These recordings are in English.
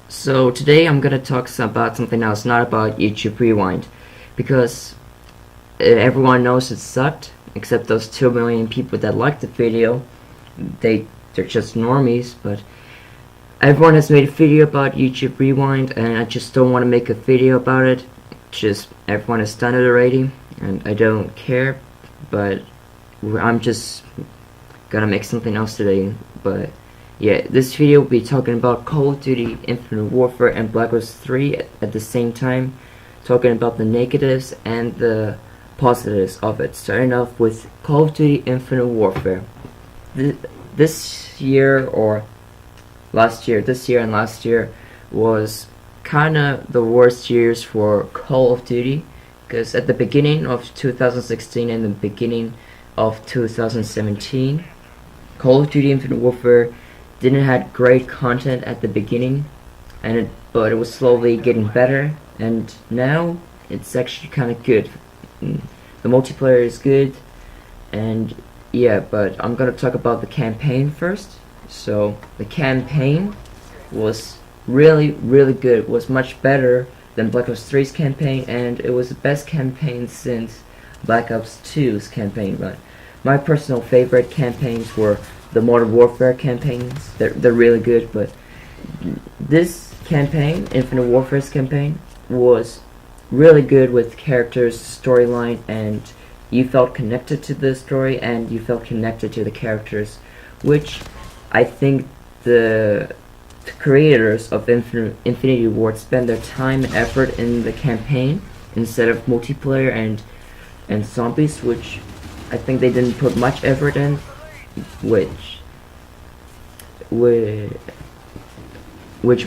So today I'm gonna talk about something else, not about YouTube Rewind, because everyone knows it sucked, except those 2 million people that liked the video. They're just normies, but everyone has made a video about YouTube Rewind, and I just don't want to make a video about it. Just everyone has done it already, and I don't care. But I'm just gonna make something else today. But yeah, this video will be talking about Call of Duty Infinite Warfare and Black Ops 3 at the same time, talking about the negatives and the positives of it. Starting off with Call of Duty Infinite Warfare. This year and last year was kinda the worst years for Call of Duty, because at the beginning of 2016 and the beginning of 2017, Call of Duty Infinite Warfare didn't have great content at the beginning, but it was slowly getting better, and now it's actually kind of good. The multiplayer is good, and yeah, but I'm gonna talk about the campaign first. So the campaign was really good. It was much better than Black Ops 3's campaign, and it was the best campaign since Black Ops 2's campaign. But my personal favorite campaigns were the Modern Warfare campaigns. They're really good, but this campaign, Infinite Warfare's campaign, was really good with characters, storyline, and you felt connected to the story and you felt connected to the characters, which I think the creators of Infinity Ward spend their time and effort in the campaign instead of multiplayer and zombies, which I think they didn't put much effort in, which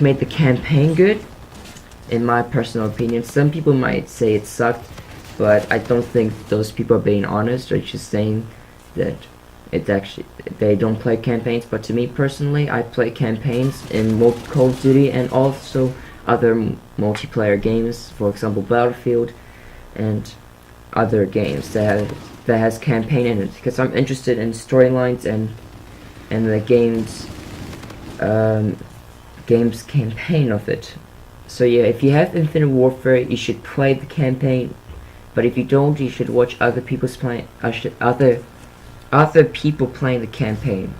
made the campaign good, in my personal opinion. Some people might say it sucked, but I don't think those people are being honest. They're just saying that they don't play campaigns. But to me personally, I play campaigns in Call of Duty and also other multiplayer games, for example Battlefield and other games that has campaign in it, because I'm interested in storylines and the game's campaign of it. So yeah, if you have Infinite Warfare, you should play the campaign. But if you don't, you should watch other people playing the campaign,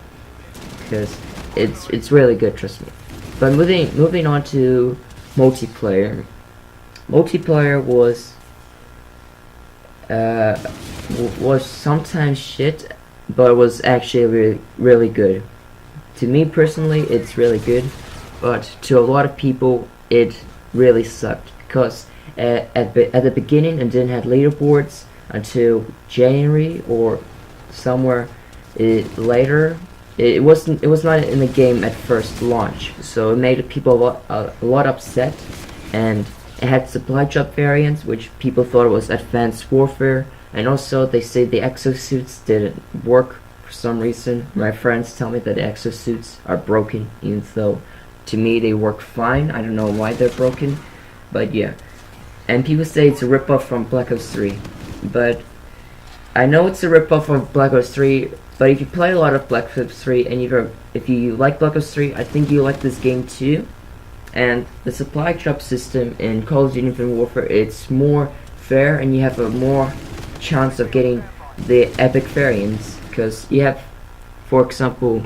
because it's really good, trust me. But moving on to multiplayer. Multiplayer was sometimes shit, but it was actually really good. To me personally, it's really good, but to a lot of people, it really sucked, because at the beginning it didn't have leaderboards until January or somewhere later. It was not in the game at first launch, so it made people a lot upset. And it had supply drop variants, which people thought was advanced warfare, and also they say the exosuits didn't work for some reason. My friends tell me that the exosuits are broken, even though to me they work fine. I don't know why they're broken, but yeah. And people say it's a ripoff from Black Ops 3, but I know it's a ripoff of Black Ops 3, but if you play a lot of Black Ops 3 and if you like Black Ops 3, I think you like this game too. And the supply drop system in Call of Duty Infinite Warfare, it's more fair, and you have a more chance of getting the epic variants, because you have, for example,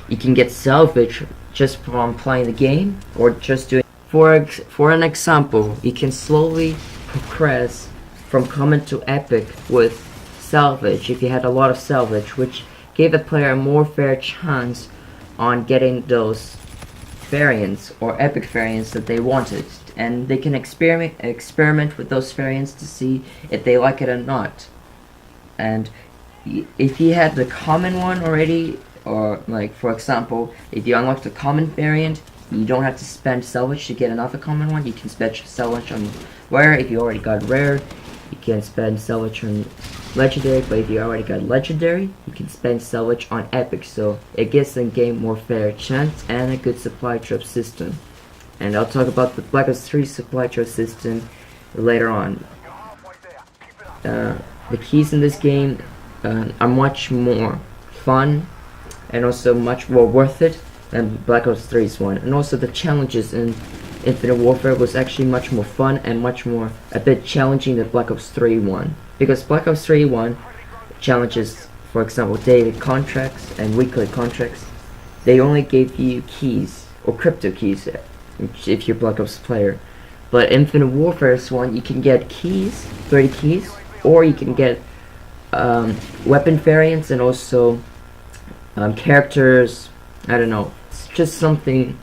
you can get salvage just from playing the game, or just doing. For an example, you can slowly progress from common to epic with salvage if you had a lot of salvage, which gave the player a more fair chance on getting those variants or epic variants that they wanted, and they can experiment with those variants to see if they like it or not. And if you had the common one already, or like for example, if you unlock the common variant, you don't have to spend salvage to get another common one. You can spend salvage on rare. If you already got rare, you can spend salvage on legendary, but if you already got legendary, you can spend salvage on epic. So it gives the game more fair chance and a good supply drop system. And I'll talk about the Black Ops 3 supply drop system later on. The keys in this game are much more fun and also much more worth it than Black Ops 3's one, and also the challenges in Infinite Warfare was actually much more fun and much more a bit challenging than Black Ops 3 one, because Black Ops 3 one challenges, for example, daily contracts and weekly contracts, they only gave you keys or crypto keys if you're Black Ops player. But Infinite Warfare's one, you can get keys, 30 keys, or you can get weapon variants and also characters. I don't know, it's just something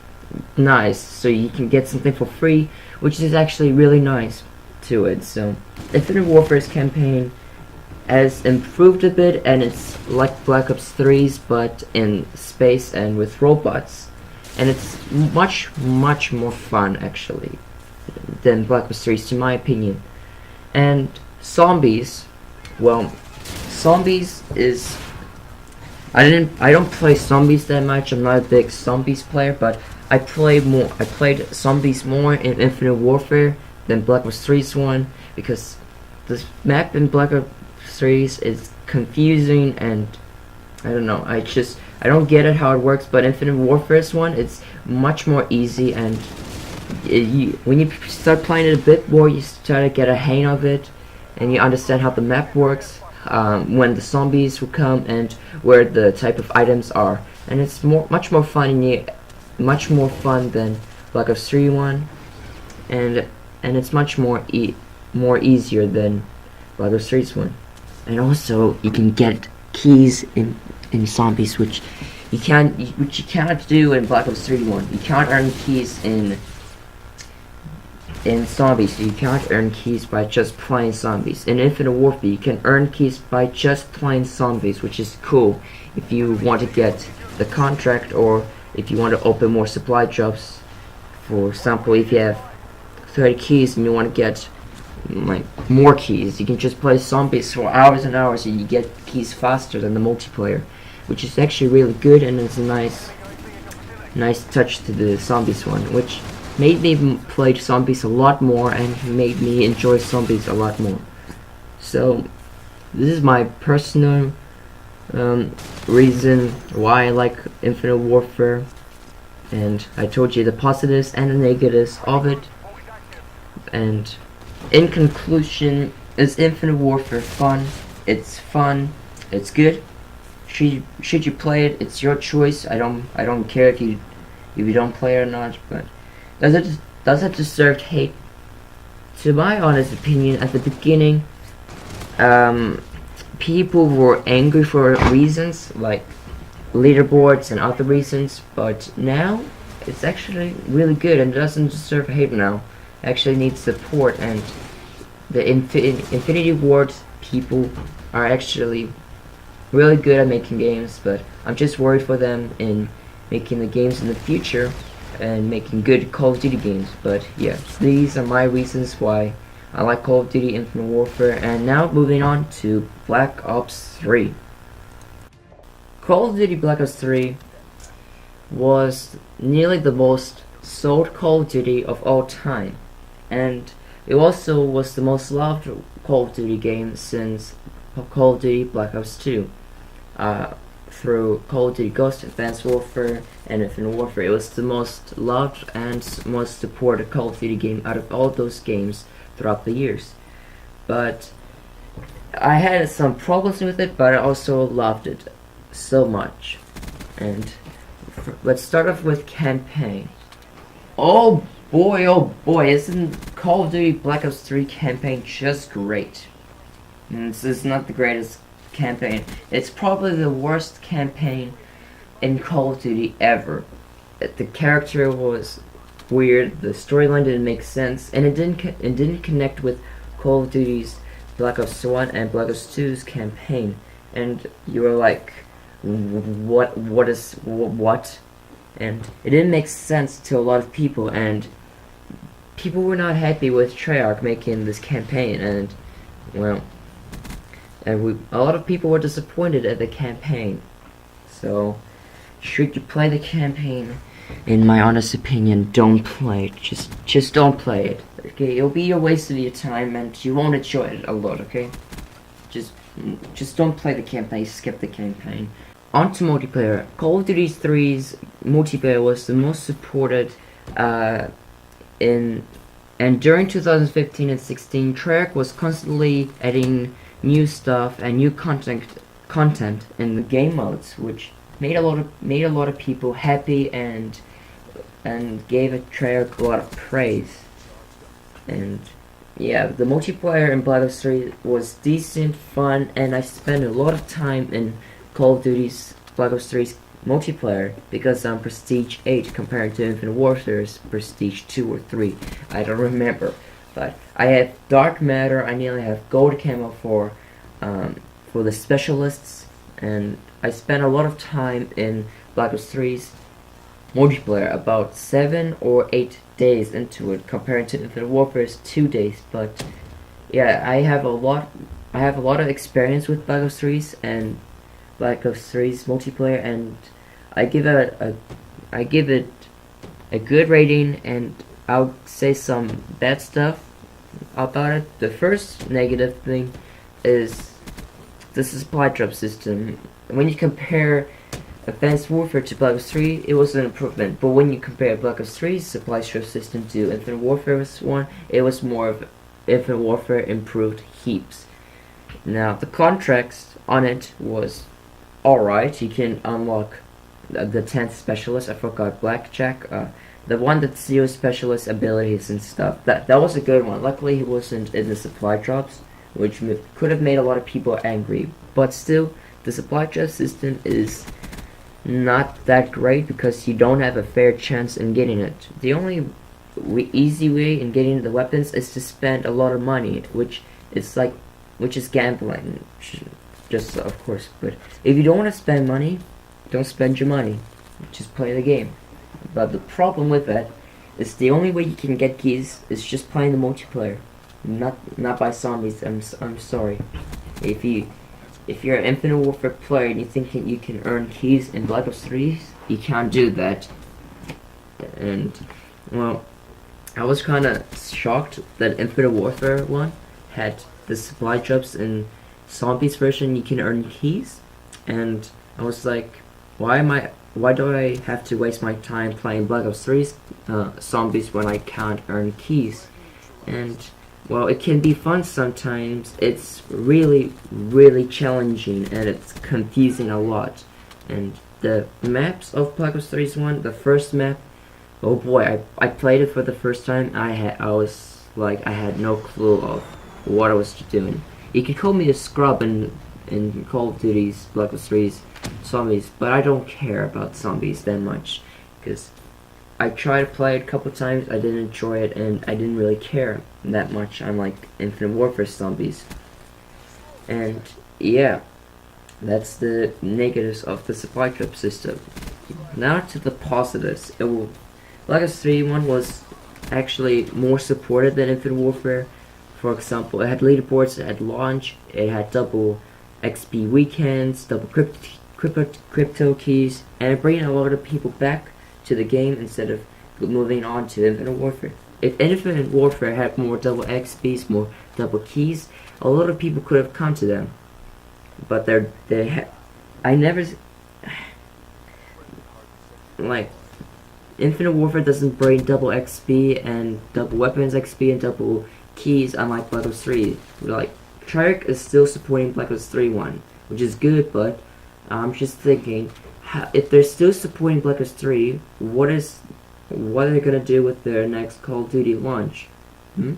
nice, so you can get something for free, which is actually really nice to it. So Infinite Warfare's campaign has improved a bit, and it's like Black Ops 3's but in space and with robots, and it's much more fun actually than Black Ops 3's, to my opinion. And zombies, well, zombies is I don't play zombies that much. I'm not a big zombies player, but I played zombies more in Infinite Warfare than Black Ops 3's one, because the map in Black Ops 3's is confusing, and I don't know, I don't get it how it works. But Infinite Warfare's one, it's much more easy, and when you start playing it a bit more, you start to get a hang of it, and you understand how the map works, when the zombies will come and where the type of items are, and it's much more fun, and much more fun than Black Ops 3 one, and it's much more easier than Black Ops 3's one. And also you can get keys in zombies, which you cannot do in Black Ops 3 one. You can't earn keys in zombies. So you can't earn keys by just playing zombies. In Infinite Warfare, you can earn keys by just playing zombies, which is cool if you want to get the contract, or if you want to open more supply drops. For example, if you have 30 keys and you want to get like more keys, you can just play zombies for hours and hours, and you get keys faster than the multiplayer, which is actually really good, and it's a nice touch to the zombies one, which made me play zombies a lot more and made me enjoy zombies a lot more. So this is my personal reason why I like Infinite Warfare, and I told you the positives and the negatives of it. And in conclusion, is Infinite Warfare fun? It's fun. It's good. Should you play it? It's your choice. I don't care if you don't play it or not. But does it deserve hate? To my honest opinion, at the beginning, people were angry for reasons like leaderboards and other reasons, but now it's actually really good and doesn't deserve hate now. It actually needs support, and the Infinity Ward people are actually really good at making games, but I'm just worried for them in making the games in the future and making good Call of Duty games. But yeah, these are my reasons why I like Call of Duty Infinite Warfare. And now moving on to Black Ops 3. Call of Duty Black Ops 3 was nearly the most sold Call of Duty of all time, and it also was the most loved Call of Duty game since Call of Duty Black Ops 2. Through Call of Duty Ghosts, Advanced Warfare, and Infinite Warfare, it was the most loved and most supported Call of Duty game out of all those games throughout the years. But I had some problems with it, but I also loved it so much. And let's start off with campaign. Oh boy, isn't Call of Duty Black Ops 3 campaign just great? And this is not the greatest campaign. It's probably the worst campaign in Call of Duty ever. The character was weird, the storyline didn't make sense, and it didn't connect with Call of Duty's Black Ops 1 and Black Ops 2's campaign. And you were like, what? And it didn't make sense to a lot of people, and people were not happy with Treyarch making this campaign, and well, a lot of people were disappointed at the campaign. So, should you play the campaign? In my honest opinion, don't play it. Just don't play it. Okay, it'll be a waste of your time, and you won't enjoy it a lot. Okay, just don't play the campaign. Skip the campaign. onto multiplayer. Call of Duty 3's multiplayer was the most supported in and during 2015 and 16, Treyarch was constantly adding new stuff and new content in the game modes, which made a lot of people happy and gave Treyarch a lot of praise. And yeah, the multiplayer in Black Ops 3 was decent, fun, and I spent a lot of time in Call of Duty's Black Ops 3's multiplayer because I'm Prestige 8 compared to Infinite Warfare's Prestige 2 or 3. I don't remember, but I have Dark Matter. I nearly have Gold Camo for the specialists, and I spent a lot of time in Black Ops 3's multiplayer, about 7 or 8 days into it compared to Infinite Warfare's 2 days. But yeah, I have a lot of experience with Black Ops 3's and Black Ops 3's multiplayer, and I give it a good rating, and I'll say some bad stuff about it. The first negative thing is the supply drop system. When you compare Advanced Warfare to Black Ops 3, it was an improvement, but when you compare Black Ops 3's supply drop system to Infinite Warfare's one, it was more of Infinite Warfare improved heaps. Now, the contracts on it was alright. You can unlock the 10th specialist, I forgot, Blackjack, the one that steals specialist abilities and stuff. That was a good one. Luckily he wasn't in the supply drops, which could have made a lot of people angry. But still, the supply drop system is not that great because you don't have a fair chance in getting it. The only easy way in getting the weapons is to spend a lot of money, which is gambling. Just of course, but if you don't want to spend money, don't spend your money. Just play the game. But the problem with that is the only way you can get keys is just playing the multiplayer, not by zombies. I'm sorry. If you're an Infinite Warfare player and you think you can earn keys in Black Ops 3, you can't do that. And well, I was kind of shocked that Infinite Warfare 1 had the supply drops in Zombies version. You can earn keys, and I was like, why do I have to waste my time playing Black Ops 3's Zombies when I can't earn keys? And well, it can be fun sometimes. It's really challenging, and it's confusing a lot. And the maps of Black Ops 3's one, the first map, oh boy, I played it for the first time. I had no clue of what I was doing. You could call me a scrub in Call of Duty's Black Ops 3's Zombies, but I don't care about zombies that much, because I tried to play it a couple times, I didn't enjoy it, and I didn't really care that much, unlike Infinite Warfare Zombies. And yeah, that's the negatives of the supply drop system. Now to the positives. Black Ops 3 one was actually more supported than Infinite Warfare. For example, it had leaderboards at launch, it had double XP weekends, double crypto keys, and it brought a lot of people back to the game instead of moving on to Infinite Warfare. If Infinite Warfare had more double XPs, more double keys, a lot of people could have come to them. But Infinite Warfare doesn't bring double XP and double weapons XP and double keys, unlike Black Ops 3. Treyarch is still supporting Black Ops 3 one, which is good, but I'm just thinking, if they're still supporting Black Ops 3, what are they gonna do with their next Call of Duty launch? I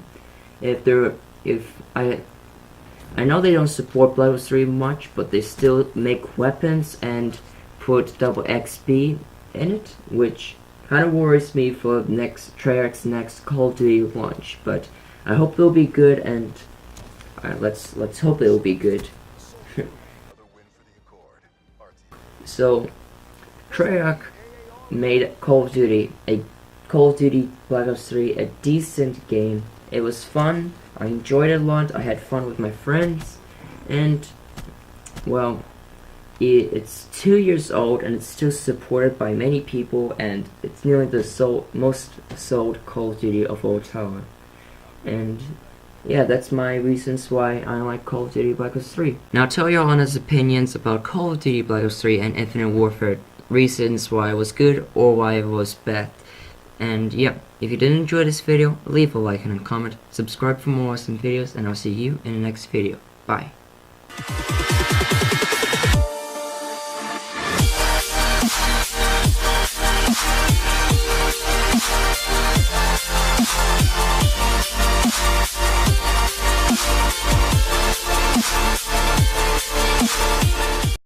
know they don't support Black Ops 3 much, but they still make weapons and put double XP in it, which kind of worries me for Treyarch's next Call of Duty launch. But I hope they'll be good, and let's hope they will be good. So, Treyarch made Call of Duty Black Ops 3 a decent game. It was fun. I enjoyed it a lot. I had fun with my friends, and well, it's 2 years old and it's still supported by many people, and it's nearly the most sold Call of Duty of all time. And yeah, that's my reasons why I like Call of Duty Black Ops 3. Now tell your honest opinions about Call of Duty Black Ops 3 and Infinite Warfare, reasons why it was good or why it was bad. And yeah, if you did enjoy this video, leave a like and a comment, subscribe for more awesome videos, and I'll see you in the next video. Bye.